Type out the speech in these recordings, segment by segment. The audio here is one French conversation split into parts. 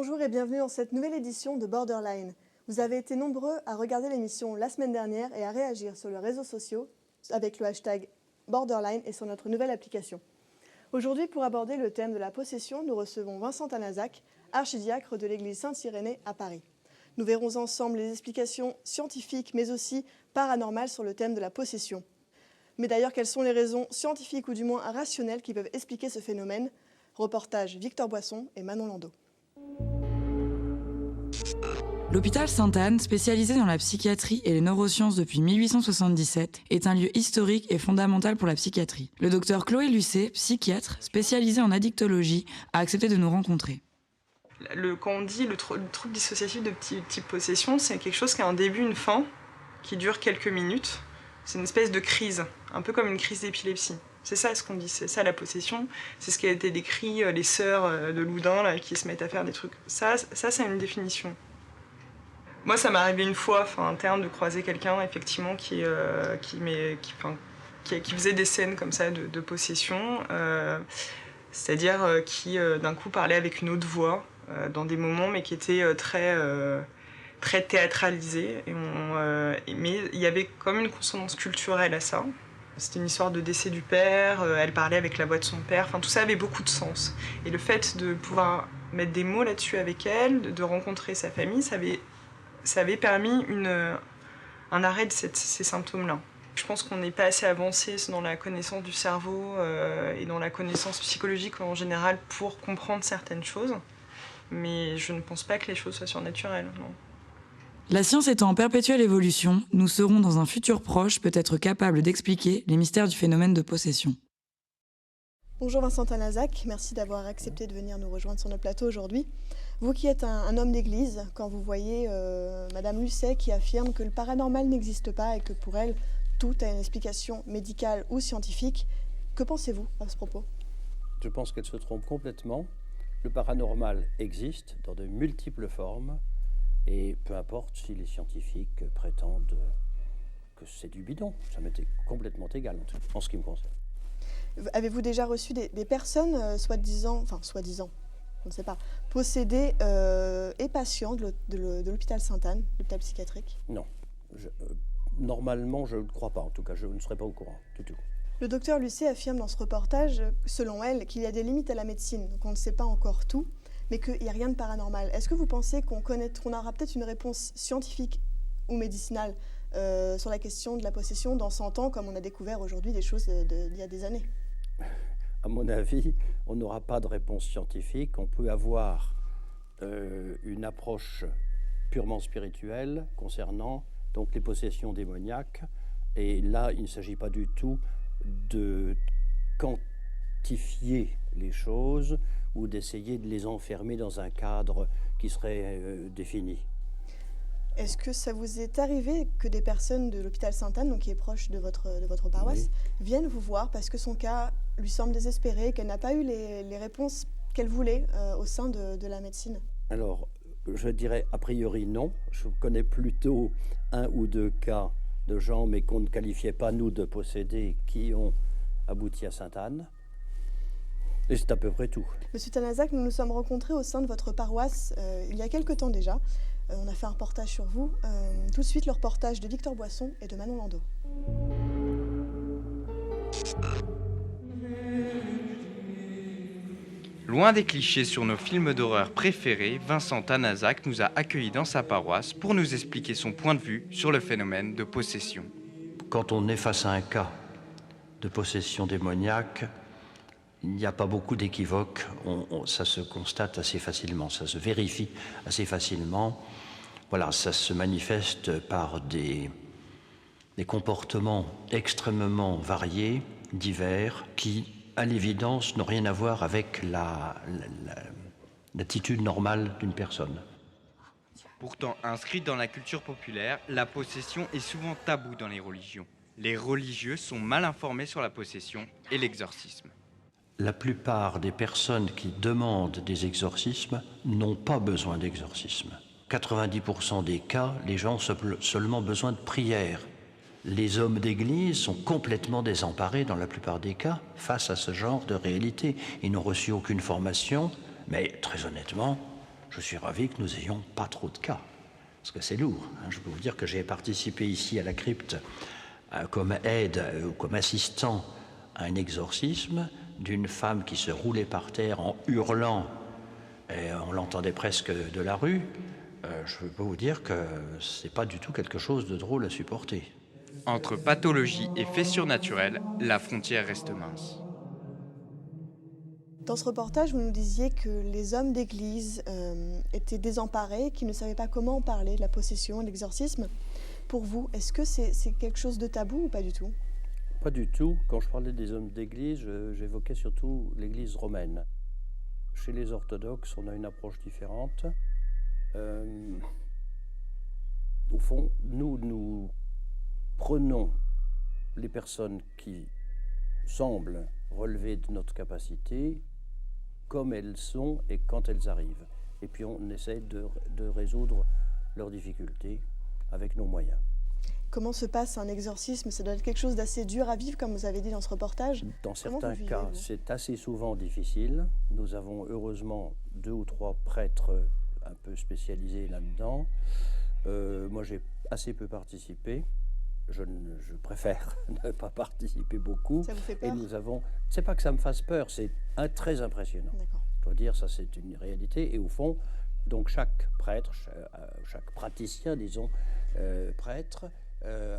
Bonjour et bienvenue dans cette nouvelle édition de Borderline. Vous avez été nombreux à regarder l'émission la semaine dernière et à réagir sur les réseaux sociaux avec le hashtag Borderline et sur notre nouvelle application. Aujourd'hui, pour aborder le thème de la possession, nous recevons Vincent Tanazac, archidiacre de l'église Saint-Irénée à Paris. Nous verrons ensemble les explications scientifiques mais aussi paranormales sur le thème de la possession. Mais d'ailleurs, quelles sont les raisons scientifiques ou du moins rationnelles qui peuvent expliquer ce phénomène? Reportage Victor Boisson et Manon Landau. L'hôpital Sainte-Anne, spécialisé dans la psychiatrie et les neurosciences depuis 1877, est un lieu historique et fondamental pour la psychiatrie. Le docteur Chloé Lucet, psychiatre, spécialisé en addictologie, a accepté de nous rencontrer. Quand on dit le trouble dissociatif de type possession, c'est quelque chose qui a un début, une fin, qui dure quelques minutes. C'est une espèce de crise, un peu comme une crise d'épilepsie. C'est ça ce qu'on dit, c'est ça la possession. C'est ce qui a été décrit, les sœurs de Loudun là, qui se mettent à faire des trucs. Ça c'est une définition. Moi, ça m'est arrivé une fois, en termes de croiser quelqu'un, effectivement, qui faisait des scènes comme ça de possession, c'est-à-dire qui, d'un coup, parlait avec une autre voix dans des moments, mais qui était très théâtralisé. Mais il y avait comme une consonance culturelle à ça. C'était une histoire de décès du père, elle parlait avec la voix de son père, tout ça avait beaucoup de sens. Et le fait de pouvoir mettre des mots là-dessus avec elle, de rencontrer sa famille, ça avait permis un arrêt de ces symptômes-là. Je pense qu'on n'est pas assez avancé dans la connaissance du cerveau et dans la connaissance psychologique en général pour comprendre certaines choses. Mais je ne pense pas que les choses soient surnaturelles, non. La science étant en perpétuelle évolution, nous serons dans un futur proche peut-être capables d'expliquer les mystères du phénomène de possession. Bonjour Vincent Tanazac, merci d'avoir accepté de venir nous rejoindre sur notre plateau aujourd'hui. Vous qui êtes un homme d'église, quand vous voyez Madame Lucet qui affirme que le paranormal n'existe pas et que pour elle, tout a une explication médicale ou scientifique, que pensez-vous à ce propos? Je pense qu'elle se trompe complètement. Le paranormal existe dans de multiples formes et peu importe si les scientifiques prétendent que c'est du bidon, ça m'est complètement égal en ce qui me concerne. Avez-vous déjà reçu des personnes soi-disant, on ne sait pas, possédées et patients de l'hôpital Sainte-Anne, l'hôpital psychiatrique? Non. Normalement, je ne crois pas. En tout cas, je ne serais pas au courant du tout. Le docteur Lucet affirme dans ce reportage, selon elle, qu'il y a des limites à la médecine, qu'on ne sait pas encore tout, mais qu'il n'y a rien de paranormal. Est-ce que vous pensez qu'on aura peut-être une réponse scientifique ou médicinale sur la question de la possession dans 100 ans, comme on a découvert aujourd'hui des choses d'il y a des années? À mon avis, on n'aura pas de réponse scientifique. On peut avoir une approche purement spirituelle concernant donc les possessions démoniaques. Et là, il ne s'agit pas du tout de quantifier les choses ou d'essayer de les enfermer dans un cadre qui serait défini. Est-ce que ça vous est arrivé que des personnes de l'hôpital Sainte-Anne, donc qui est proche de votre paroisse, oui, viennent vous voir parce que son cas lui semble désespéré, qu'elle n'a pas eu les réponses qu'elle voulait au sein de la médecine? Alors, je dirais a priori non. Je connais plutôt un ou deux cas de gens, mais qu'on ne qualifiait pas, nous, de possédés, qui ont abouti à Sainte-Anne. Et c'est à peu près tout. Monsieur Tanazac, nous nous sommes rencontrés au sein de votre paroisse il y a quelque temps déjà. On a fait un reportage sur vous. Tout de suite, le reportage de Victor Boisson et de Manon Landau. Loin des clichés sur nos films d'horreur préférés, Vincent Tanazac nous a accueillis dans sa paroisse pour nous expliquer son point de vue sur le phénomène de possession. Quand on est face à un cas de possession démoniaque, il n'y a pas beaucoup d'équivoques, ça se constate assez facilement, ça se vérifie assez facilement. Voilà, ça se manifeste par des comportements extrêmement variés, divers, qui, à l'évidence, n'ont rien à voir avec l'attitude normale d'une personne. Pourtant, inscrite dans la culture populaire, la possession est souvent taboue dans les religions. Les religieux sont mal informés sur la possession et l'exorcisme. La plupart des personnes qui demandent des exorcismes n'ont pas besoin d'exorcisme. 90% des cas, les gens ont seulement besoin de prière. Les hommes d'église sont complètement désemparés dans la plupart des cas face à ce genre de réalité. Ils n'ont reçu aucune formation, mais très honnêtement, je suis ravi que nous n'ayons pas trop de cas, parce que c'est lourd. Je peux vous dire que j'ai participé ici à la crypte comme aide ou comme assistant à un exorcisme d'une femme qui se roulait par terre en hurlant, et on l'entendait presque de la rue. Je peux vous dire que c'est pas du tout quelque chose de drôle à supporter. Entre pathologie et faits surnaturels, la frontière reste mince. Dans ce reportage, vous nous disiez que les hommes d'église étaient désemparés, qu'ils ne savaient pas comment parler de la possession et de l'exorcisme. Pour vous, est-ce que c'est quelque chose de tabou ou pas du tout? Pas du tout. Quand je parlais des hommes d'église, j'évoquais surtout l'église romaine. Chez les orthodoxes, on a une approche différente. Au fond, nous prenons les personnes qui semblent relever de notre capacité comme elles sont et quand elles arrivent. Et puis on essaie de résoudre leurs difficultés avec nos moyens. Comment se passe un exorcisme? Ça doit être quelque chose d'assez dur à vivre, comme vous avez dit dans ce reportage. Dans certains cas, c'est assez souvent difficile. Nous avons heureusement 2 ou 3 prêtres un peu spécialisés là-dedans. Moi, j'ai assez peu participé. Je préfère ne pas participer beaucoup. Ça vous fait peur? Et nous avons... C'est pas que ça me fasse peur, c'est très impressionnant. D'accord. Je dois dire, ça c'est une réalité. Et au fond, donc chaque prêtre, chaque praticien, disons, prêtre,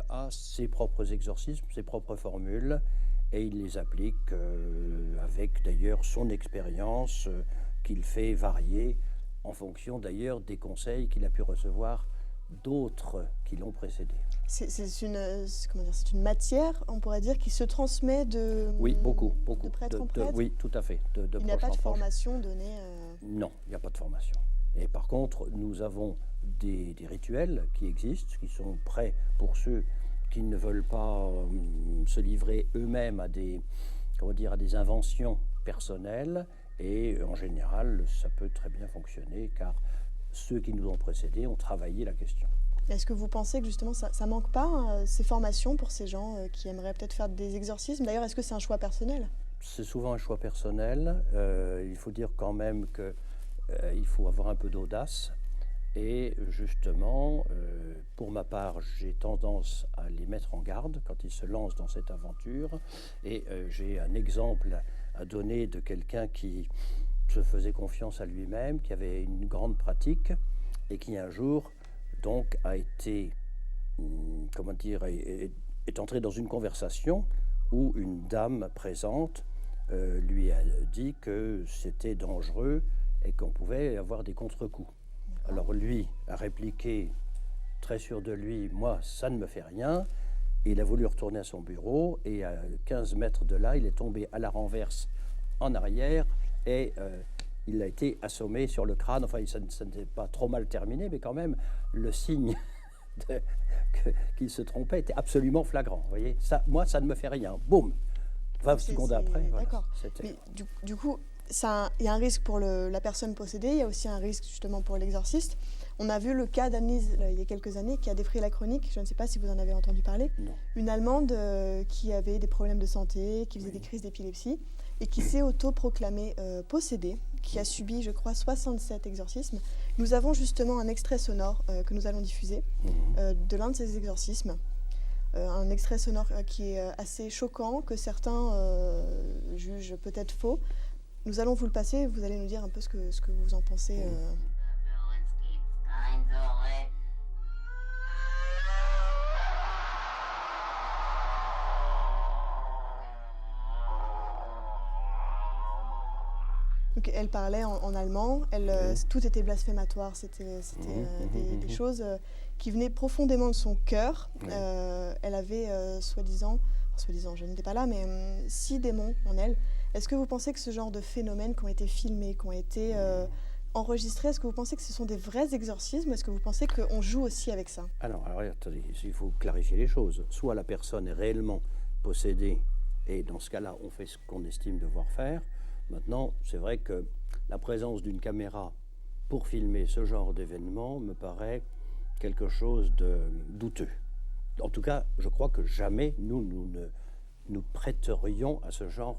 a ses propres exorcismes, ses propres formules, et il les applique avec d'ailleurs son expérience qu'il fait varier en fonction d'ailleurs des conseils qu'il a pu recevoir d'autres qui l'ont précédé. C'est une matière, on pourrait dire, qui se transmet de, oui, beaucoup, de prêtre en prêtre. Oui, tout à fait. Il n'y a pas de formation donnée Non, il n'y a pas de formation. Et par contre, nous avons des rituels qui existent, qui sont prêts pour ceux qui ne veulent pas se livrer eux-mêmes à des inventions personnelles. Et en général, ça peut très bien fonctionner, car ceux qui nous ont précédés ont travaillé la question. Est-ce que vous pensez que justement ça manque pas, ces formations pour ces gens qui aimeraient peut-être faire des exorcismes? D'ailleurs, est-ce que c'est un choix personnel? C'est souvent un choix personnel. Il faut dire quand même qu'il faut avoir un peu d'audace. Et justement, pour ma part, j'ai tendance à les mettre en garde quand ils se lancent dans cette aventure. Et j'ai un exemple à donner de quelqu'un qui se faisait confiance à lui-même, qui avait une grande pratique et qui un jour donc a été, est entré dans une conversation où une dame présente lui a dit que c'était dangereux et qu'on pouvait avoir des contre-coups. Alors lui a répliqué, très sûr de lui, moi ça ne me fait rien. Et il a voulu retourner à son bureau et à 15 mètres de là, il est tombé à la renverse en arrière et il a été assommé sur le crâne. Enfin, ça n'était pas trop mal terminé, mais quand même, le signe qu'il se trompait était absolument flagrant. Vous voyez, ça, moi, ça ne me fait rien. Boum, 20 secondes après. D'accord. Voilà, mais du coup, il y a un risque pour la personne possédée, il y a aussi un risque justement pour l'exorciste. On a vu le cas d'Annelise il y a quelques années qui a défrayé la chronique. Je ne sais pas si vous en avez entendu parler. Non. Une Allemande qui avait des problèmes de santé, qui faisait des crises d'épilepsie et qui s'est autoproclamée possédée, qui a subi, je crois, 67 exorcismes. Nous avons justement un extrait sonore que nous allons diffuser de l'un de ces exorcismes. Un extrait sonore qui est assez choquant, que certains jugent peut-être faux. Nous allons vous le passer et vous allez nous dire un peu ce que vous en pensez. Donc, elle parlait en allemand, tout était blasphématoire, c'était des choses qui venaient profondément de son cœur. Elle avait soi-disant, je n'étais pas là, mais 6 démons en elle. Est-ce que vous pensez que ce genre de phénomènes qui ont été filmés, qui ont été enregistrés, est-ce que vous pensez que ce sont des vrais exorcismes ou est-ce que vous pensez qu'on joue aussi avec ça? Alors attendez, il faut clarifier les choses. Soit la personne est réellement possédée et dans ce cas-là, on fait ce qu'on estime devoir faire. Maintenant, c'est vrai que la présence d'une caméra pour filmer ce genre d'événement me paraît quelque chose de douteux. En tout cas, je crois que jamais nous prêterions à ce genre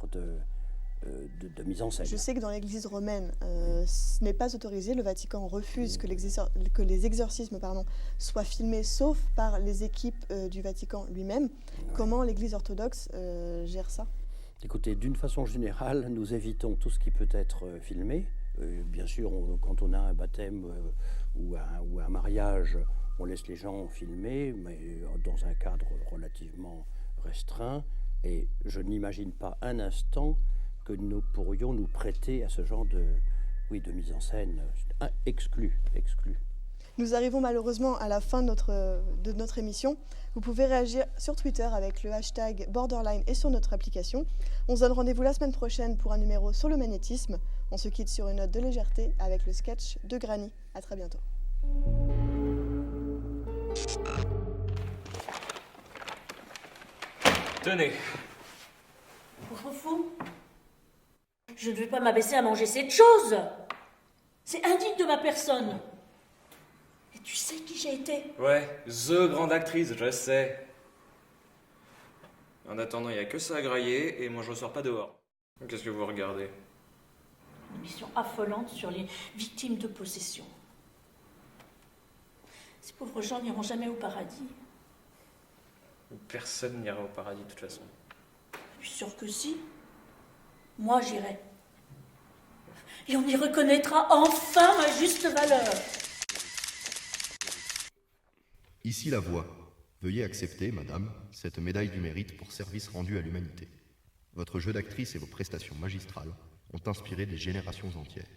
de mise en scène. Je sais que dans l'Église romaine, ce n'est pas autorisé. Le Vatican refuse que les exorcismes soient filmés, sauf par les équipes du Vatican lui-même. Ouais. Comment l'Église orthodoxe gère ça? Écoutez, d'une façon générale, nous évitons tout ce qui peut être filmé. Bien sûr, quand on a un baptême ou un mariage, on laisse les gens filmer, mais dans un cadre relativement restreint. Et je n'imagine pas un instant que nous pourrions nous prêter à ce genre de mise en scène. Exclu. Nous arrivons malheureusement à la fin de notre émission. Vous pouvez réagir sur Twitter avec le hashtag Borderline et sur notre application. On se donne rendez-vous la semaine prochaine pour un numéro sur le magnétisme. On se quitte sur une note de légèreté avec le sketch de Granny. À très bientôt. Tenez. Pauvre fou. Je ne vais pas m'abaisser à manger cette chose. C'est indigne de ma personne. Et tu sais qui j'ai été? Ouais, the grande actrice, je sais. En attendant, il n'y a que ça à grailler et moi je ressors pas dehors. Qu'est-ce que vous regardez? Une émission affolante sur les victimes de possession. Ces pauvres gens n'iront jamais au paradis. Personne n'ira au paradis de toute façon. Je suis sûre que si. Moi j'irai. Et on y reconnaîtra enfin ma juste valeur. Ici la voix. Veuillez accepter, madame, cette médaille du mérite pour service rendu à l'humanité. Votre jeu d'actrice et vos prestations magistrales ont inspiré des générations entières.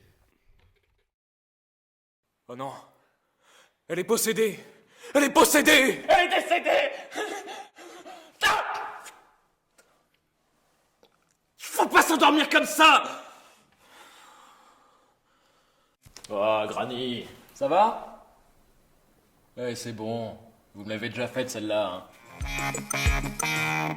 Oh non. Elle est possédée. Elle est possédée. Elle est décédée. Faut pas s'endormir comme ça. Oh, Granny, ça va? Ouais, c'est bon. Vous me l'avez déjà faite, celle-là. Hein.